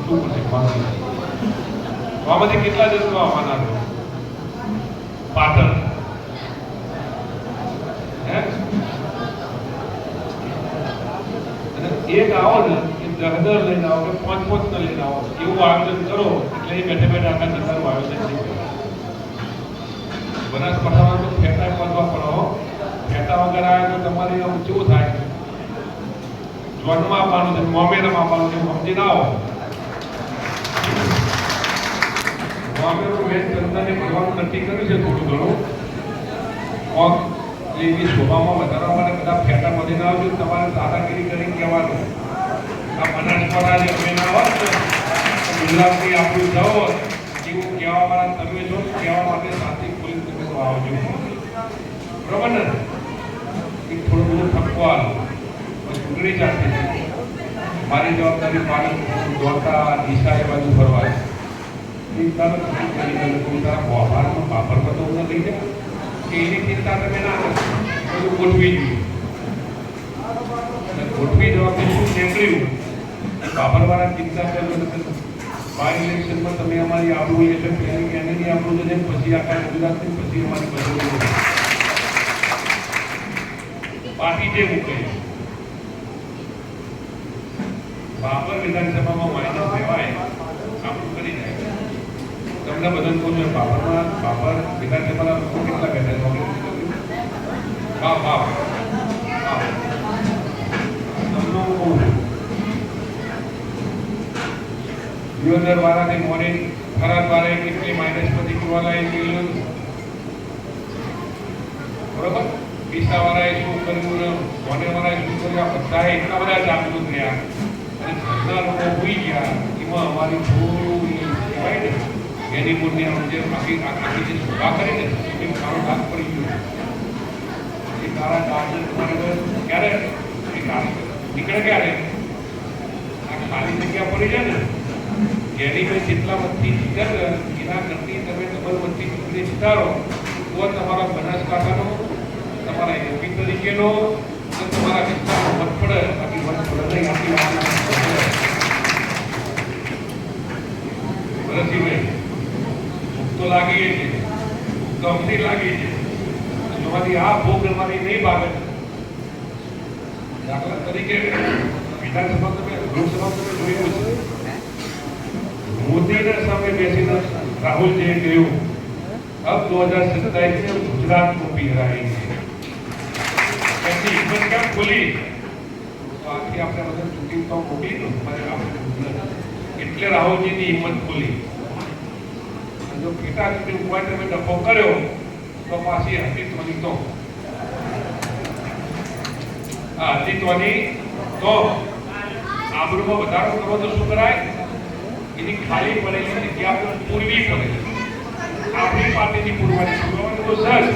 શું પડશે માંગી આમાંથી કેટલા જતો આવવાના છો પાટણ હે અને એક આવો ને એ 10 લઈને આવો કે 5 ને લઈને આવો એવું આયોજન કરો એટલે એ બેઠે બેઠે આખા જિલ્લાનું આયોજન થઈ ગયું બનાસકાંઠામાં તો ફેટા કરવા પડો ફેટા વગર આવે તો તમારે કેવું થાય જોનમાં આપવાનું છે મોમેરમાં આપવાનું છે સમજી ના આવો મોમેરું મેં ચંદાને ભરવાનું નક્કી કર્યું છે થોડું ઘણું કોક એવી શોભામાં વધારવા માટે બધા ફેટા મળી ના આવજો તમારે દાદાગીરી કરીને કહેવાનું આ બનાસકાંઠા જે અમે ના હોત ને ગુજરાતથી આપણું જાઓ એવું કહેવા વાળા તમે છો કહેવા માટે શાંતિ પોલીસ તમે તો આવજો બરોબર ને એ થોડું બધું થકવા ચૂંટણી ચાલતી છે મારી જવાબદારી પાલન દોડતા દિશા એ બાજુ ફરવા એ તરત તારા વ્યવહારમાં બાપરમાં તો લઈ જાય કે એની ચિંતા તમે ના કરો બધું ગોઠવી જોઈએ ગોઠવી જવાથી શું નીકળ્યું બાપરવાળા ચિંતા કરો બાય ઇલેક્શનમાં તમે અમારી આબરૂ લેશો પહેલી કેનેડી આબરૂ લેશે પછી આખા ગુજરાતની પછી અમારી બધું પાર્ટી જે મૂકે બાબર વિધાનસભામાં માઇનસ લેવાય આપણું કરી જાય તમને બધાને કહું છું બાબર વિધાનસભાના લોકો કેટલા બેઠા છે બાપ તમને હું કહું છું દિયોદર વાળાથી મોડી ખરાબ વાળાએ કેટલી માઇનસ પછી કુવાલાએ જોયું બરોબર ડીસા વાળાએ શું કર્યું મોને વાળાએ શું કર્યું બધા એટલા બધા જાગૃત રહ્યા અને ઘરના લોકો હોઈ ગયા એમાં અમારી થોડું કહેવાય ને એની મૂળની જે આખી જે સભા કરી ને એ મારો ભાગ પડી ગયો એ તારા કારણે તમારે ક્યારે એ નીકળે ક્યારે આ ખાલી જગ્યા પડી જાય ને એની ભાઈ જેટલા મતથી જીતે એના કરતી તમે ડબલ મતથી ચૂંટણી જીતાડો તો તમારા બનાસકાંઠાનો તમારા એમપી તરીકેનો તમારા વિસ્તારનો મત પડે બાકી મત પડે નહીં આપણી વાત ભરતજીભાઈ ભૂખ તો લાગી છે ગમતી લાગી છે તમારી આ ભૂખ અમારી નહીં ભાગે દાખલા તરીકે વિધાનસભા તમે લોકસભા તમે જોયું છે मोदी ने सामने बेसीने राहुल जी कहूँ अब 2027 में गुजरात को पी रहेंगे कैसी हिम्मत क्या खुली तो आखिर आपने मतलब चुकी तो मोटी तो એટલે રાહુલજીની હિંમત ખુલી જો પેટા ચૂંટણી ઉપર તમે ડફો કર્યો તો પાછી અસ્તિત્વની તો અસ્તિત્વની તો આબરૂમાં વધારો કરો તો શું કરાય એની ખાલી પડેલી જગ્યા પર પૂરવી પડે આપણી પાર્ટીની પૂરવાની તો સર